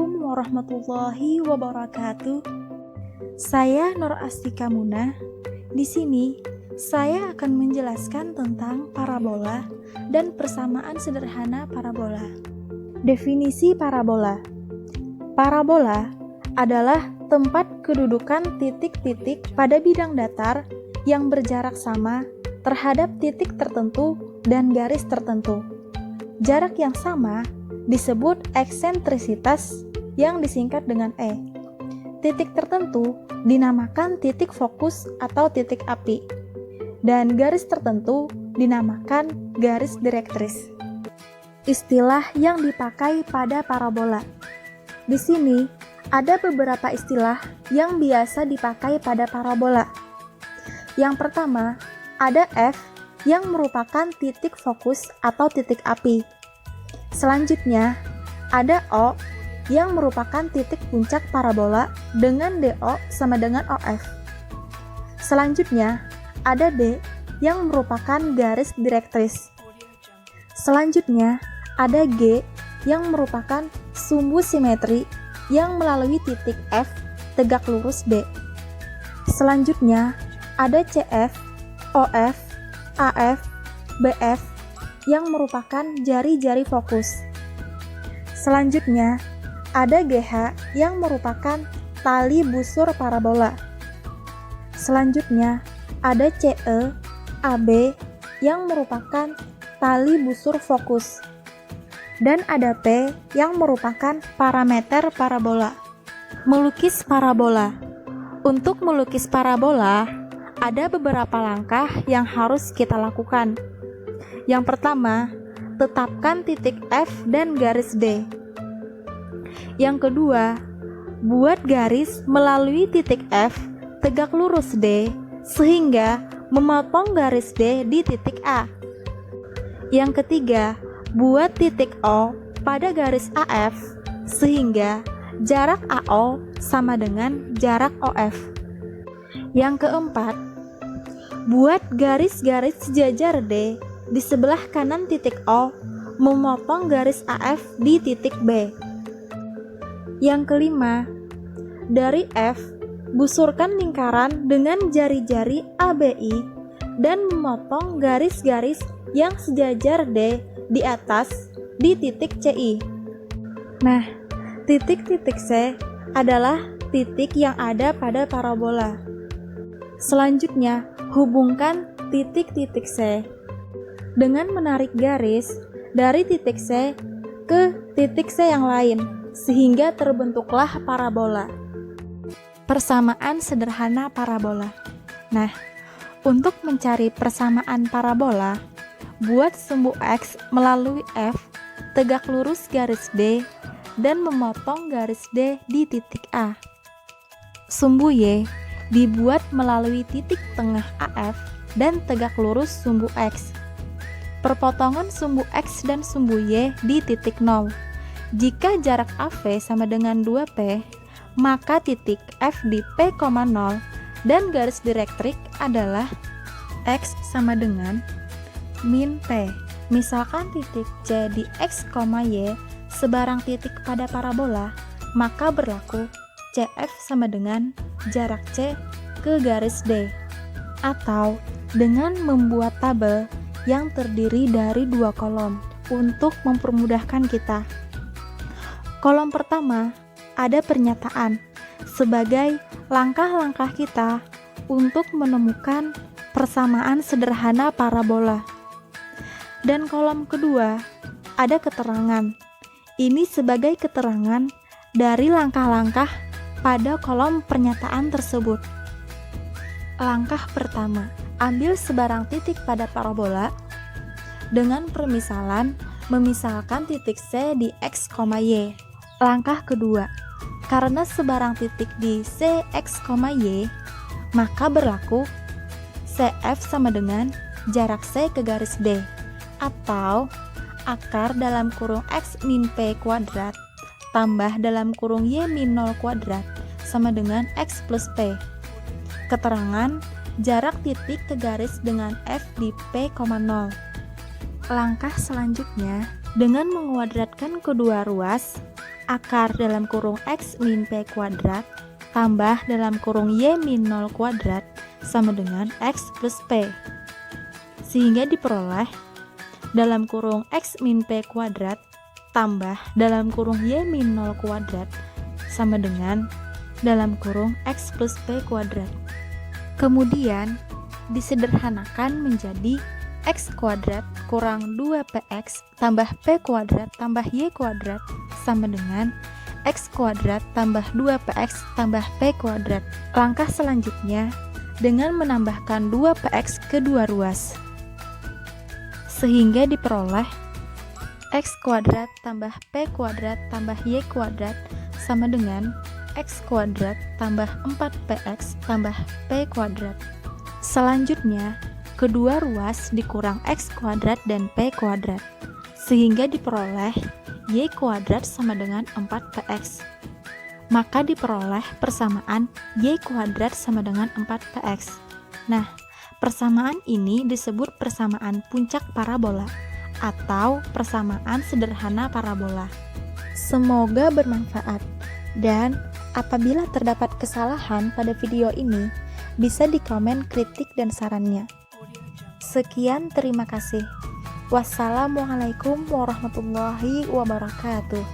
Assalamualaikum warahmatullahi wabarakatuh. Saya Nur Astika Muna. Di sini saya akan menjelaskan tentang parabola dan persamaan sederhana parabola. Definisi parabola. Parabola adalah tempat kedudukan titik-titik pada bidang datar yang berjarak sama terhadap titik tertentu dan garis tertentu. Jarak yang sama disebut eksentrisitas yang disingkat dengan E. Titik tertentu dinamakan titik fokus atau titik api, dan garis tertentu dinamakan garis direktris. Istilah yang dipakai pada parabola. Di sini ada beberapa istilah yang biasa dipakai pada parabola. Yang pertama, ada F yang merupakan titik fokus atau titik api. Selanjutnya, ada O yang merupakan titik puncak parabola dengan DO sama dengan OF. Selanjutnya, ada D yang merupakan garis direktris. Selanjutnya, ada G yang merupakan sumbu simetri yang melalui titik F tegak lurus B. Selanjutnya, ada CF, OF, AF, BF yang merupakan jari-jari fokus. Selanjutnya, ada GH yang merupakan tali busur parabola. Selanjutnya, ada CE, AB yang merupakan tali busur fokus. Dan ada P yang merupakan parameter parabola. Melukis parabola. Untuk melukis parabola, ada beberapa langkah yang harus kita lakukan. Yang pertama, tetapkan titik F dan garis D. Yang kedua, buat garis melalui titik F tegak lurus D sehingga memotong garis D di titik A. Yang ketiga, buat titik O pada garis AF sehingga jarak AO sama dengan jarak OF. Yang keempat, buat garis-garis sejajar D di sebelah kanan titik O, memotong garis AF di titik B. Yang kelima, dari F, busurkan lingkaran dengan jari-jari ABI dan memotong garis-garis yang sejajar D di atas di titik CI. Nah, titik-titik C adalah titik yang ada pada parabola. Selanjutnya, hubungkan titik-titik C dengan menarik garis dari titik C ke titik C yang lain, sehingga terbentuklah parabola. Persamaan sederhana parabola. Nah, untuk mencari persamaan parabola, buat sumbu X melalui F, tegak lurus garis D, dan memotong garis D di titik A. Sumbu Y dibuat melalui titik tengah AF dan tegak lurus sumbu X. Perpotongan sumbu X dan sumbu Y di titik 0. Jika jarak AV sama dengan 2P, maka titik F di P,0 dan garis direktrik adalah X sama dengan min P. Misalkan titik C di X, Y sebarang titik pada parabola, maka berlaku CF sama dengan jarak C ke garis D. Atau dengan membuat tabel yang terdiri dari dua kolom untuk mempermudahkan kita. Kolom pertama ada pernyataan sebagai langkah-langkah kita untuk menemukan persamaan sederhana parabola. Dan kolom kedua ada keterangan. Ini sebagai keterangan dari langkah-langkah pada kolom pernyataan tersebut. Langkah pertama, ambil sebarang titik pada parabola dengan permisalan memisalkan titik C di X, Y. Langkah kedua, karena sebarang titik di C, X, Y, maka berlaku CF sama dengan jarak C ke garis D, atau akar dalam kurung X min P kuadrat tambah dalam kurung Y min 0 kuadrat sama dengan X plus P. Keterangan jarak titik ke garis dengan F di P,0. Langkah selanjutnya, dengan menguadratkan kedua ruas akar dalam kurung X min P kuadrat tambah dalam kurung Y min 0 kuadrat sama dengan X plus P. Sehingga diperoleh dalam kurung X min P kuadrat tambah dalam kurung Y min 0 kuadrat sama dengan dalam kurung X plus P kuadrat. Kemudian disederhanakan menjadi X kuadrat kurang 2PX tambah P kuadrat tambah Y kuadrat sama dengan X kuadrat tambah 2PX tambah P kuadrat. Langkah selanjutnya dengan menambahkan 2PX ke dua ruas, sehingga diperoleh X kuadrat tambah P kuadrat tambah Y kuadrat sama dengan X kuadrat tambah 4PX tambah P kuadrat. Selanjutnya, kedua ruas dikurang X kuadrat dan P kuadrat, sehingga diperoleh Y kuadrat sama dengan 4PX. Maka diperoleh persamaan Y kuadrat sama dengan 4PX. Nah, persamaan ini disebut persamaan puncak parabola atau persamaan sederhana parabola. Semoga bermanfaat, dan apabila terdapat kesalahan pada video ini, bisa dikomen kritik dan sarannya. Sekian, terima kasih. Wassalamualaikum warahmatullahi wabarakatuh.